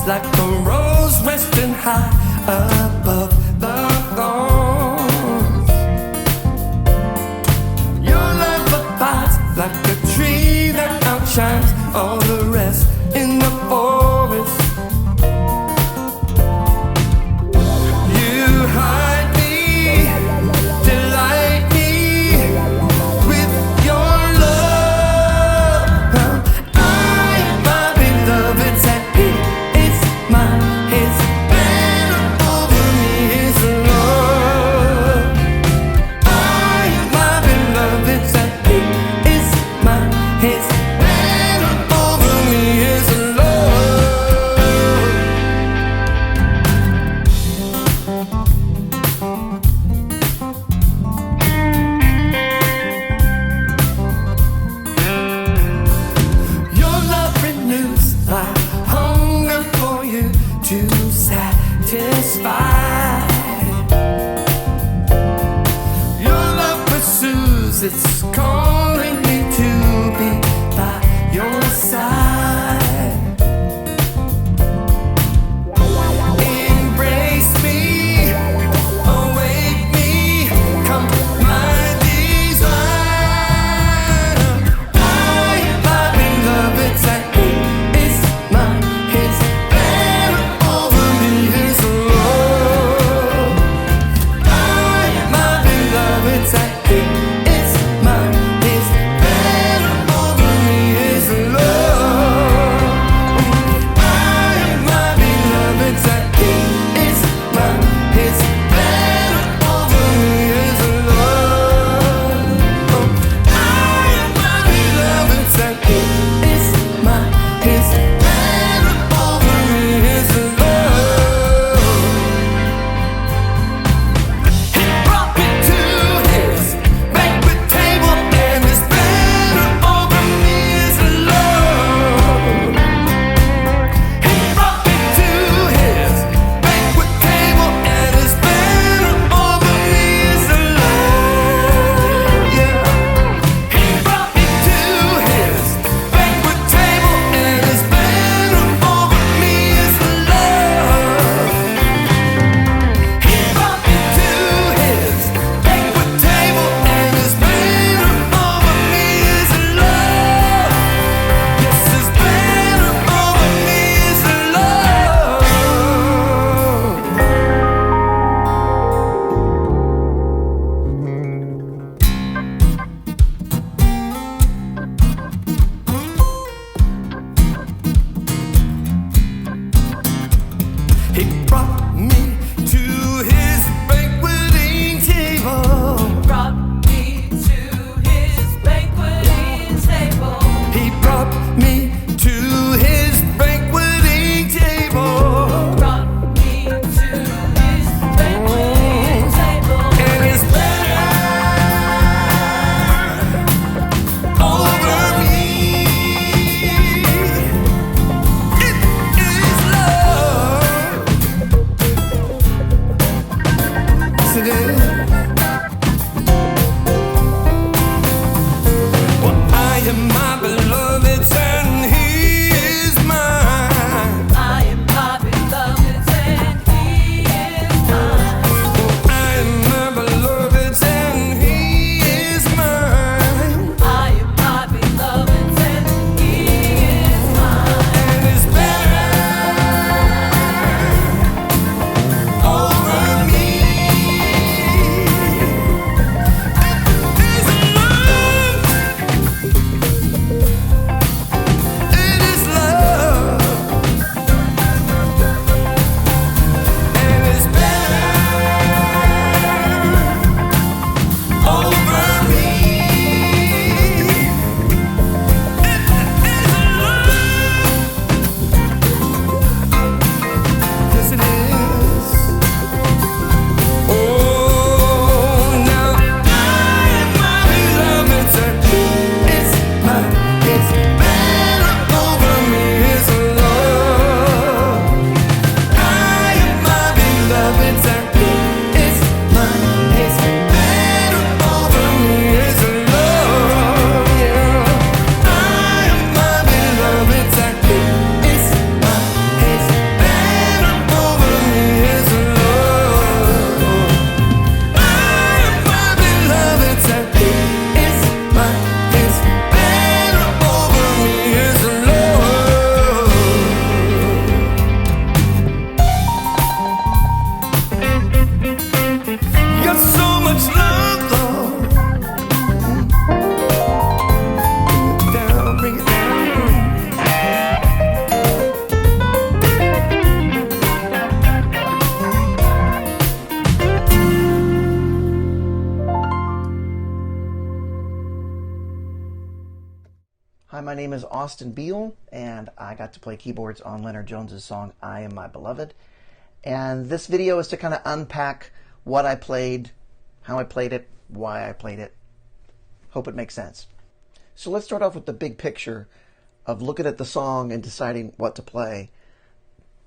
like a rose resting high above the thorns. Your love abides like a tree that outshines all the rest in the forest. You hide me, delight me with your love. I am my beloved's and he is mine. His banner over me is love. I am my beloved's and he is mine. His banner over me is love. Your love renews my hunger for you to satisfy. Your love pursues, it's calling me to be by your side. Embrace me, awake me, come my desire. I am my beloved's and he is mine. His banner over me is love. I am my beloved's and he is mine. His Hi, my name is Austin Beal, and I got to play keyboards on Leonard Jones's song, I Am My Beloved. And this video is to kind of unpack what I played, how I played it, why I played it. Hope it makes sense. So let's start off with the big picture of looking at the song and deciding what to play.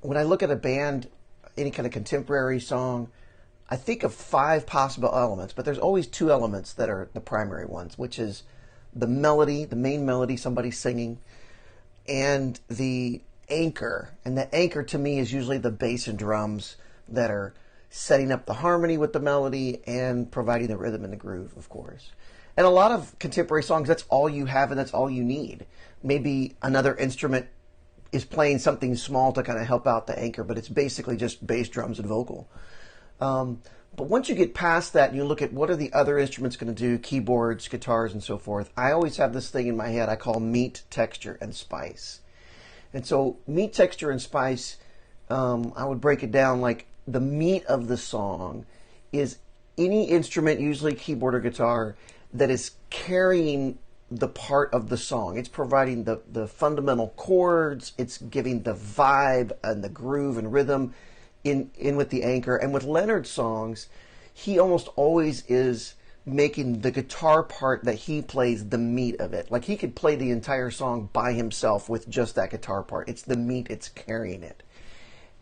When I look at a band, any kind of contemporary song, I think of 5 possible elements, but there's always 2 elements that are the primary ones, which is the melody, the main melody, somebody singing, and the anchor. And the anchor to me is usually the bass and drums that are setting up the harmony with the melody and providing the rhythm and the groove, of course. And a lot of contemporary songs, that's all you have and that's all you need. Maybe another instrument is playing something small to kind of help out the anchor, but it's basically just bass, drums, and vocal. But once you get past that and you look at what are the other instruments going to do, keyboards, guitars, and so forth, I always have this thing in my head I call meat, texture, and spice. And so meat, texture, and spice, I would break it down like the meat of the song is any instrument, usually keyboard or guitar, that is carrying the part of the song. It's providing the fundamental chords, it's giving the vibe and the groove and rhythm in with the anchor. And with Leonard's songs, he almost always is making the guitar part that he plays the meat of it. Like he could play the entire song by himself with just that guitar part. It's the meat, it's carrying it.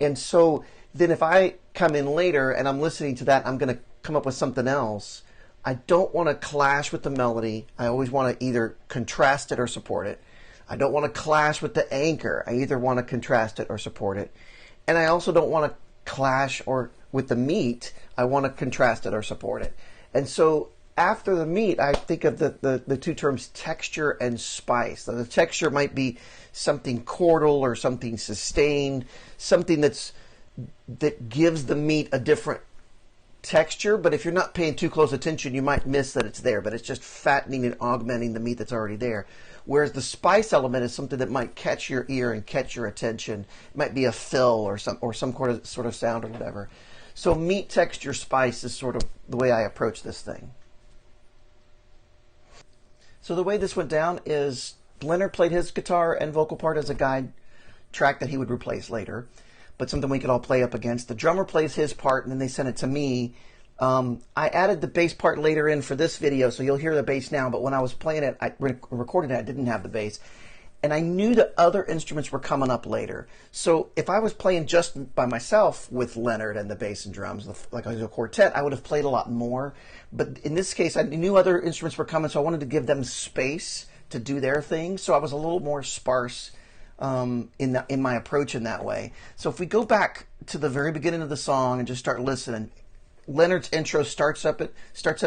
And so then if I come in later and I'm listening to that, I'm going to come up with something else. I don't want to clash with the melody. I always want to either contrast it or support it. I don't want to clash with the anchor. I either want to contrast it or support it. And I also don't want to clash or with the meat. I want to contrast it or support it. And so after the meat, I think of the 2 terms texture and spice. So the texture might be something chordal or something sustained, something that gives the meat a different texture, but if you're not paying too close attention, you might miss that it's there, but it's just fattening and augmenting the meat that's already there. Whereas the spice element is something that might catch your ear and catch your attention. It might be a fill or some sort of sound or whatever. So meat, texture, spice is sort of the way I approach this thing. So the way this went down is Leonard played his guitar and vocal part as a guide track that he would replace later, but something we could all play up against. The drummer plays his part, and then they send it to me. I added the bass part later in for this video, so you'll hear the bass now, but when I was playing it, I recorded it, I didn't have the bass. And I knew that other instruments were coming up later. So if I was playing just by myself with Leonard and the bass and drums, like a quartet, I would have played a lot more. But in this case, I knew other instruments were coming, so I wanted to give them space to do their thing. So I was a little more sparse in my approach in that way. So if we go back to the very beginning of the song and just start listening, Leonard's intro starts up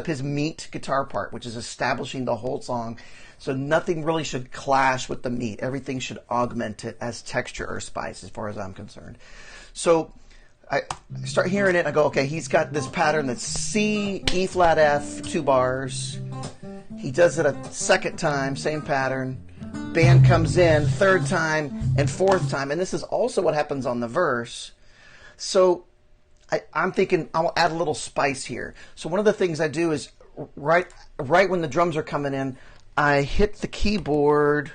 his meat guitar part, which is establishing the whole song. So nothing really should clash with the meat. Everything should augment it as texture or spice, as far as I'm concerned. So I start hearing it, and I go, okay, he's got this pattern that's C, E flat F, 2 bars. He does it a second time, same pattern. Band comes in, 3rd time, and 4th time. And this is also what happens on the verse. So I'm thinking I'll add a little spice here. So one of the things I do is right when the drums are coming in, I hit the keyboard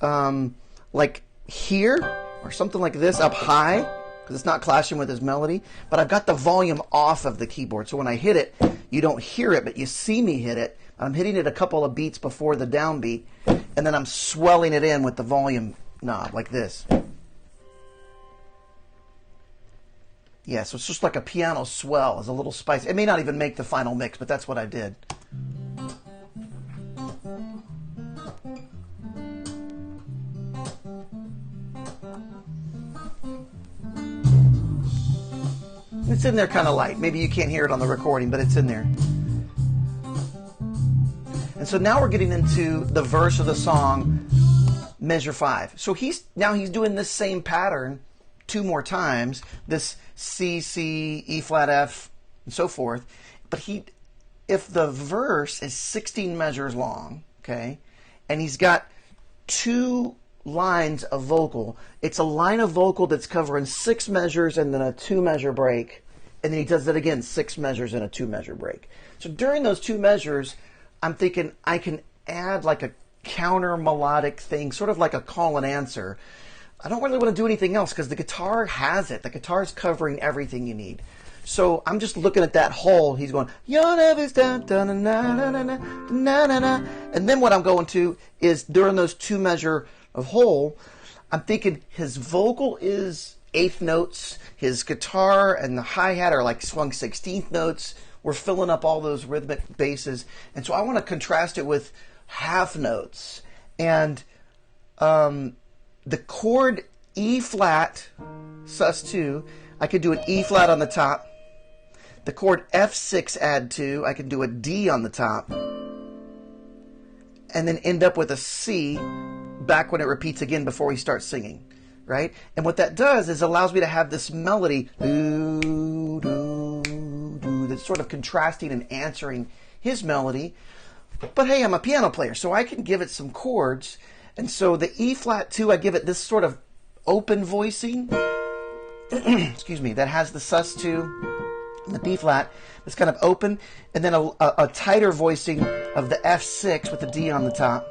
like here or something like this up high, because it's not clashing with his melody. But I've got the volume off of the keyboard, so when I hit it, you don't hear it, but you see me hit it. I'm hitting it a couple of beats before the downbeat, and then I'm swelling it in with the volume knob like this. Yeah, so it's just like a piano swell as a little spice. It may not even make the final mix, but that's what I did. It's in there kind of light. Maybe you can't hear it on the recording, but it's in there. And so now we're getting into the verse of the song, measure 5. So he's doing this same pattern 2 more times, this C, C, E flat F, and so forth. But if the verse is 16 measures long, okay, and he's got 2 lines of vocal, it's a line of vocal that's covering 6 measures and then a 2 measure break, and then he does it again, 6 measures and a 2 measure break. So during those 2 measures, I'm thinking I can add like counter melodic thing, sort of like a call and answer. I don't really want to do anything else because the guitar has it. The guitar is covering everything you need. So I'm just looking at that hole. He's going, "Your love is done, dun, na, na, na, na, na, na, na." And then what I'm going to is during those 2 measure of hole, I'm thinking his vocal is 8th notes, his guitar and the hi-hat are like swung 16th notes. We're filling up all those rhythmic basses. And so I want to contrast it with half notes. And the chord E flat, sus2, I could do an E flat on the top. The chord F6 add 2, I can do a D on the top. And then end up with a C back when it repeats again before he starts singing, right? And what that does is allows me to have this melody, doo, doo, doo, that's sort of contrasting and answering his melody. But hey, I'm a piano player, so I can give it some chords. And so the E flat 2, I give it this sort of open voicing, excuse me, that has the sus2 and the B flat, it's kind of open, and then a tighter voicing of the F6 with the D on the top,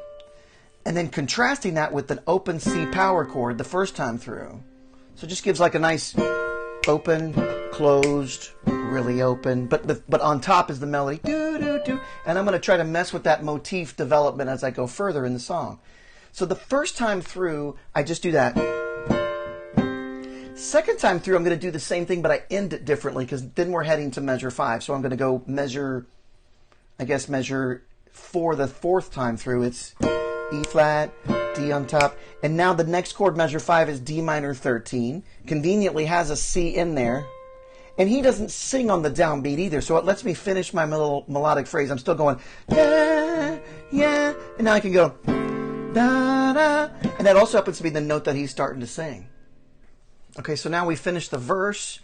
and then contrasting that with an open C power chord the first time through. So it just gives like a nice open, closed, really open, but on top is the melody, doo, doo, doo, and I'm going to try to mess with that motif development as I go further in the song. So the first time through, I just do that. Second time through, I'm going to do the same thing, but I end it differently because then we're heading to measure 5. So I'm going to go measure, I guess measure 4 the 4th time through. It's E flat, D on top. And now the next chord, measure 5, is D minor 13. Conveniently has a C in there. And he doesn't sing on the downbeat either, so it lets me finish my little melodic phrase. I'm still going, yeah, yeah. And now I can go, da, da. And that also happens to be the note that he's starting to sing. Okay, so now we finished the verse,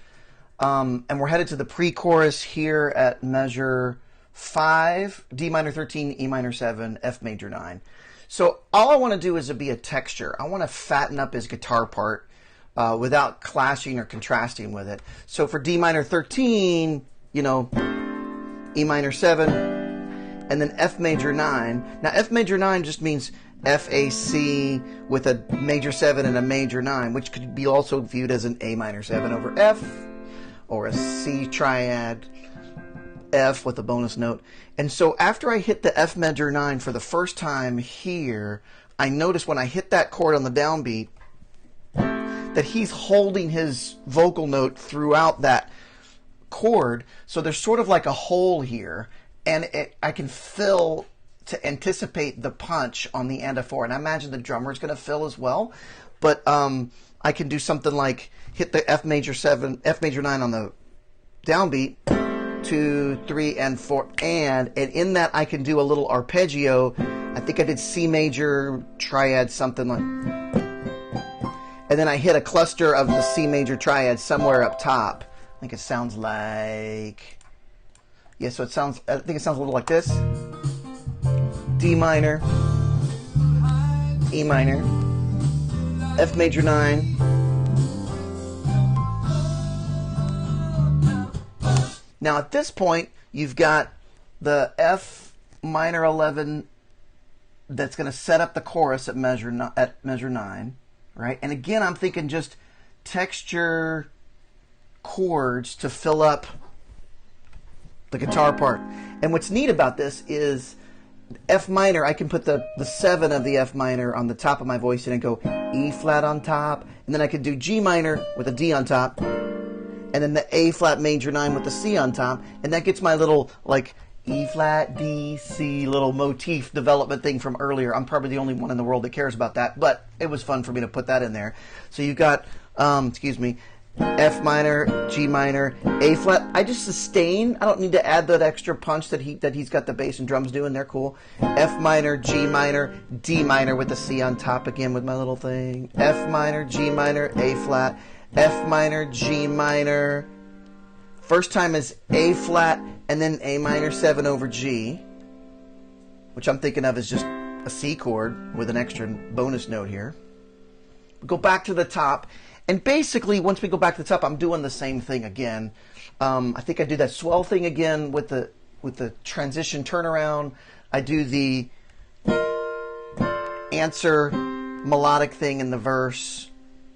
and we're headed to the pre-chorus here at measure 5, D minor 13, E minor 7, F major 9. So all I want to do is be a texture. I want to fatten up his guitar part without clashing or contrasting with it. So for D minor 13, you know, E minor 7, and then F major 9. Now F major 9 just means F, A, C with a major 7 and a major 9, which could be also viewed as an A minor 7 over F, or a C triad F with a bonus note. And so after I hit the F major 9 for the first time here, I notice when I hit that chord on the downbeat that he's holding his vocal note throughout that chord. So there's sort of like a hole here, and I can fill to anticipate the punch on the and a 4, and I imagine the drummer is going to fill as well. But I can do something like hit the F major 7, F major 9 on the downbeat, 2, 3, and 4, and in that I can do a little arpeggio. I think I did C major triad something like, and then I hit a cluster of the C major triad somewhere up top. I think it sounds like, yeah. So it sounds, I think it sounds a little like this. D minor, E minor, F major 9, now at this point you've got the F minor 11 that's going to set up the chorus at measure 9, right? And again, I'm thinking just texture chords to fill up the guitar part. And what's neat about this is F minor, I can put the 7 of the F minor on the top of my voice and go E flat on top, and then I could do G minor with a D on top, and then the A flat major 9 with the C on top, and that gets my little like E flat D C little motif development thing from earlier. I'm probably the only one in the world that cares about that, but it was fun for me to put that in there. So you've got excuse me, F minor, G minor, A flat. I just sustain. I don't need to add that extra punch that he's got the bass and drums doing. They're cool. F minor, G minor, D minor with the C on top again with my little thing. F minor, G minor, A flat, F minor, G minor. First time is A flat and then A minor 7 over G, which I'm thinking of as just a C chord with an extra bonus note here. Go back to the top. And basically, once we go back to the top, I'm doing the same thing again. I think I do that swell thing again with the transition turnaround. I do the answer melodic thing in the verse,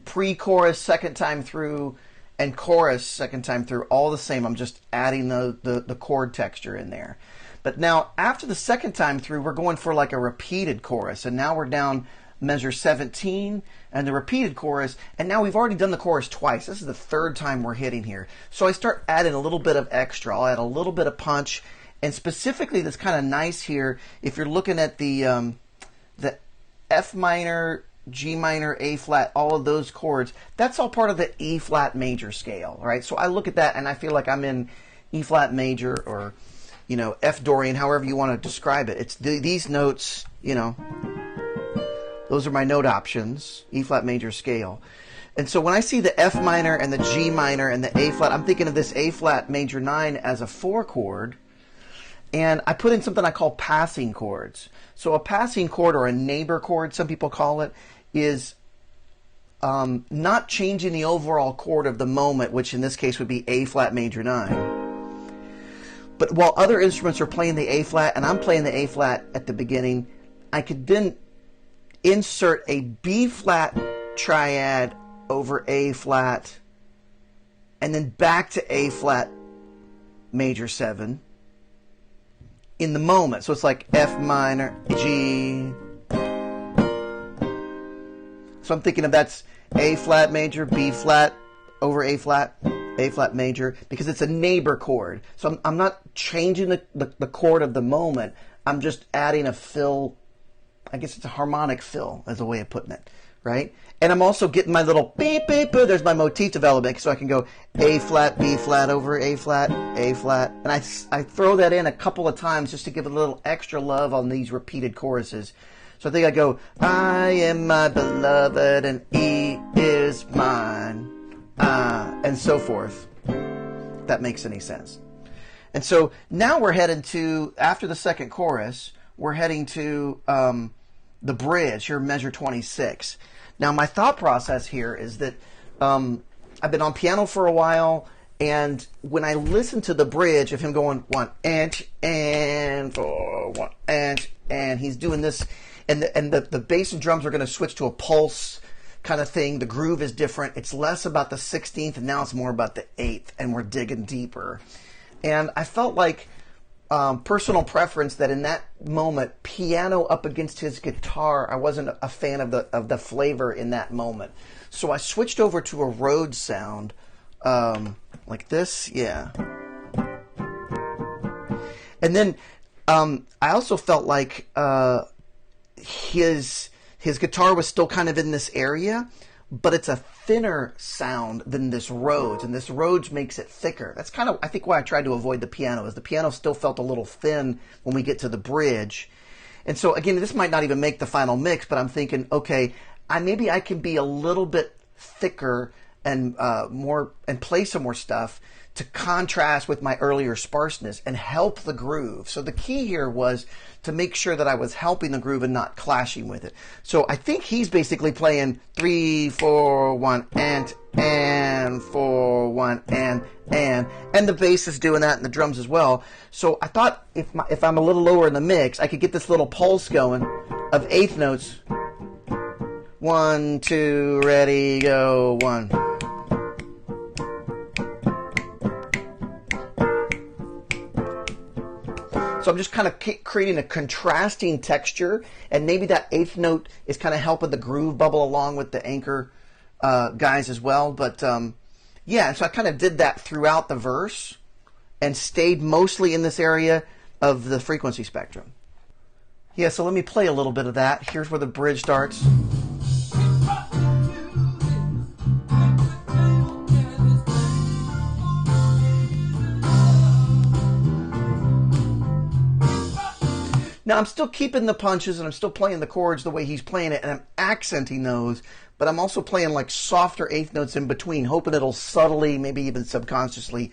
pre-chorus second time through, and chorus second time through, all the same. I'm just adding the chord texture in there. But now, after the second time through, we're going for like a repeated chorus. And now we're down measure 17 and the repeated chorus. And now we've already done the chorus twice. This is the third time we're hitting here. So I start adding a little bit of extra. I'll add a little bit of punch. And specifically, that's kind of nice here, if you're looking at the F minor, G minor, A flat, all of those chords, that's all part of the E flat major scale, right? So I look at that and I feel like I'm in E flat major, or, you know, F Dorian, however you want to describe it. It's these notes, you know, those are my note options, E flat major scale. And so when I see the F minor and the G minor and the A flat, I'm thinking of this A flat major 9 as a 4 chord. And I put in something I call passing chords. So a passing chord, or a neighbor chord, some people call it, is not changing the overall chord of the moment, which in this case would be A flat major 9. But while other instruments are playing the A flat and I'm playing the A flat at the beginning, I could then insert a B flat triad over A flat, and then back to A flat major 7 in the moment. So it's like F minor, G. So I'm thinking of that's A flat major, B flat over A flat major, because it's a neighbor chord. So I'm not changing the chord of the moment. I'm just adding a fill. I guess it's a harmonic fill, as a way of putting it, right? And I'm also getting my little beep, beep, beep. There's my motif development, so I can go A flat, B flat over A flat, A flat. And I throw that in a couple of times just to give it a little extra love on these repeated choruses. So I think I go, I am my beloved and E is mine, and so forth. If that makes any sense. And so now we're heading to, after the second chorus, we're heading to the bridge, here, measure 26. Now, my thought process here is that I've been on piano for a while, and when I listen to the bridge of him going 1 and 4, 1 and he's doing this, and the bass and drums are going to switch to a pulse kind of thing. The groove is different. It's less about the 16th, and now it's more about the 8th, and we're digging deeper. And I felt like personal preference that in that moment, piano up against his guitar, I wasn't a fan of the flavor in that moment. So I switched over to a Rhodes sound, like this, yeah. And then I also felt like his guitar was still kind of in this area, but it's a thinner sound than this Rhodes, and this Rhodes makes it thicker. That's kind of, I think, why I tried to avoid the piano, is the piano still felt a little thin when we get to the bridge. And so, again, this might not even make the final mix, but I'm thinking, okay, maybe I can be a little bit thicker and more, and play some more stuff to contrast with my earlier sparseness and help the groove. So the key here was to make sure that I was helping the groove and not clashing with it. So I think he's basically playing 3, 4, 1, and 4, 1, and the bass is doing that, and the drums as well. So I thought if I'm a little lower in the mix, I could get this little pulse going of eighth notes. 1, 2, ready, go, 1. So I'm just kind of creating a contrasting texture, and maybe that eighth note is kind of helping the groove bubble along with the anchor guys as well. But yeah, so I kind of did that throughout the verse and stayed mostly in this area of the frequency spectrum. Yeah, so let me play a little bit of that. Here's where the bridge starts. Now, I'm still keeping the punches, and I'm still playing the chords the way he's playing it, and I'm accenting those, but I'm also playing like softer eighth notes in between, hoping it'll subtly, maybe even subconsciously,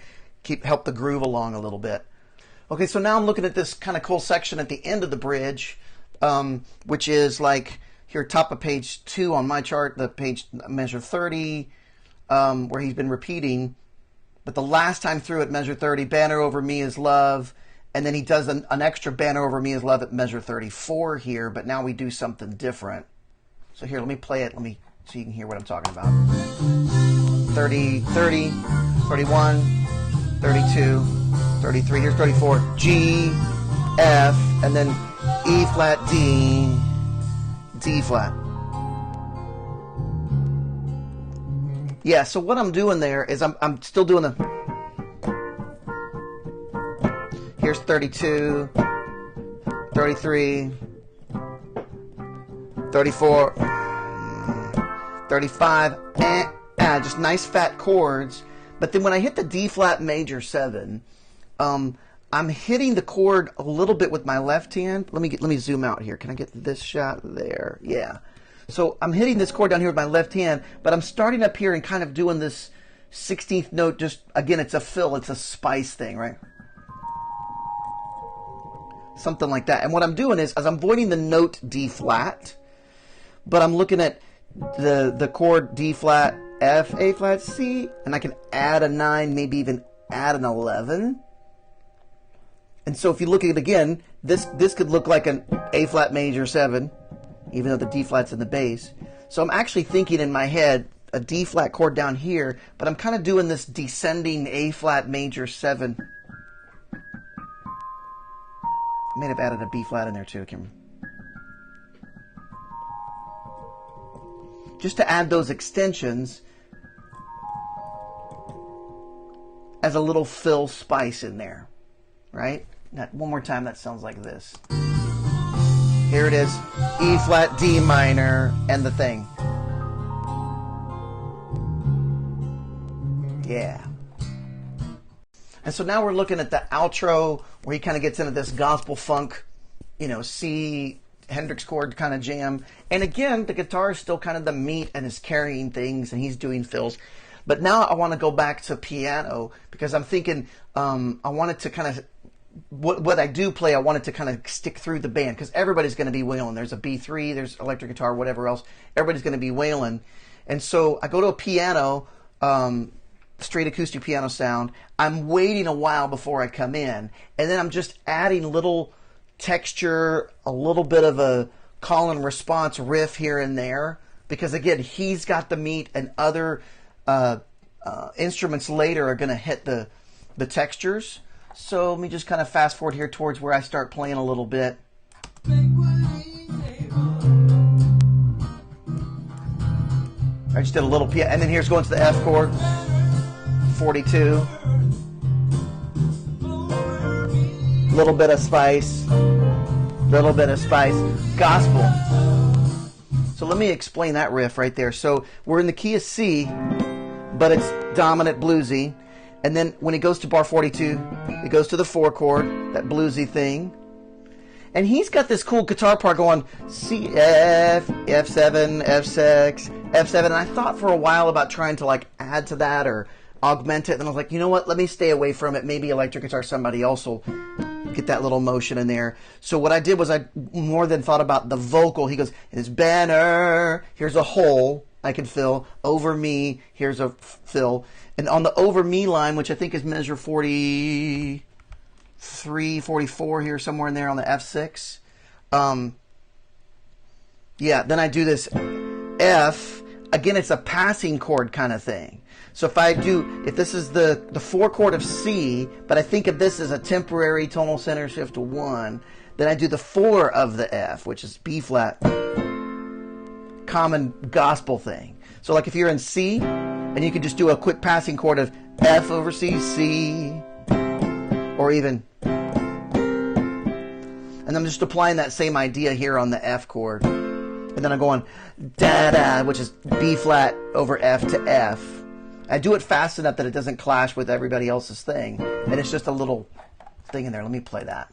help the groove along a little bit. Okay, so now I'm looking at this kind of cool section at the end of the bridge, which is like here, top of page 2 on my chart, the page measure 30, where he's been repeating. But the last time through at measure 30, banner over me is love, And then he does an extra banner over me is love at measure 34 here, but now we do something different. So here, let me play it. Let me so you can hear what I'm talking about. 30, 30, 31, 32, 33. Here's 34. G, F, and then E flat, D, D flat. Yeah, so what I'm doing there is I'm still doing the... Here's 32, 33, 34, 35, just nice fat chords. But then when I hit the D flat major 7, I'm hitting the chord a little bit with my left hand. Let me zoom out here. Can I get this shot there? Yeah. So I'm hitting this chord down here with my left hand, but I'm starting up here and kind of doing this 16th note. Just again, it's a fill, it's a spice thing, right? Something like that. And what I'm doing is I'm voiding the note D flat, but I'm looking at the chord D flat, F, A flat, C, and I can add a 9, maybe even add an 11. And so if you look at it again, this could look like an A flat major 7, even though the D flat's in the bass. So I'm actually thinking in my head a D flat chord down here, but I'm kind of doing this descending A flat major 7. I may have added a B flat in there too, Kim. Just to add those extensions as a little fill spice in there, right? Now, one more time, that sounds like this. Here it is, E flat, D minor, and the thing. Yeah. And so now we're looking at the outro where he kind of gets into this gospel funk, you know, C, Hendrix chord kind of jam. And again, the guitar is still kind of the meat and is carrying things and he's doing fills. But now I want to go back to piano because I'm thinking I wanted to kind of, what I do play, I wanted to kind of stick through the band because everybody's going to be wailing. There's a B3, there's electric guitar, whatever else. Everybody's going to be wailing. And so I go to a piano, straight acoustic piano sound. I'm waiting a while before I come in. And then I'm just adding little texture, a little bit of a call and response riff here and there. Because again, he's got the meat and other instruments later are going to hit the textures. So let me just kind of fast forward here towards where I start playing a little bit. I just did a little piano, and then here's going to the F chord, 42. Little bit of spice, little bit of spice, gospel. So let me explain that riff right there. So we're in the key of C, but it's dominant bluesy. And then when it goes to bar 42, it goes to the 4 chord, that bluesy thing. And he's got this cool guitar part going C, F, F7, F6, F7. And I thought for a while about trying to like add to that or augment it. And I was like, you know what? Let me stay away from it. Maybe electric guitar, somebody else will get that little motion in there. So what I did was I more than thought about the vocal. He goes, his banner, here's a hole I can fill. Over me, here's a fill. And on the over me line, which I think is measure 43, 44 here, somewhere in there on the F6. Yeah, then I do this F. Again, it's a passing chord kind of thing. So if this is the 4 chord of C, but I think of this as a temporary tonal center shift to 1, then I do the 4 of the F, which is B flat, common gospel thing. So like if you're in C, and you could just do a quick passing chord of F over C, C, or even, and I'm just applying that same idea here on the F chord. And then I'm going da-da, which is B flat over F to F. I do it fast enough that it doesn't clash with everybody else's thing. And it's just a little thing in there. Let me play that.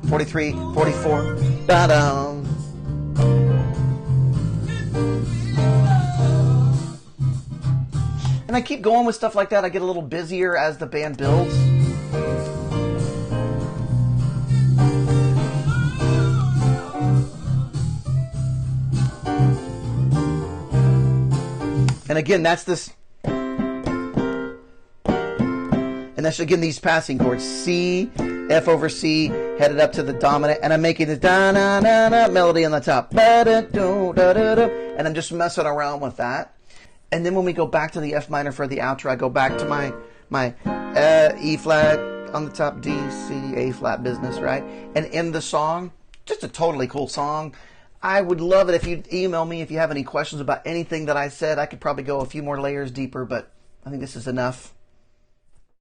43, 44, da-dum. And I keep going with stuff like that. I get a little busier as the band builds. And again, that's this. And And that's again these passing chords: C, F over C, headed up to the dominant, and I'm making this da na na na melody on the top, and I'm just messing around with that. And then when we go back to the F minor for the outro, I go back to my E flat on the top, D, C, A flat business, right? And end the song. Just a totally cool song. I would love it if you'd email me if you have any questions about anything that I said. I could probably go a few more layers deeper, but I think this is enough.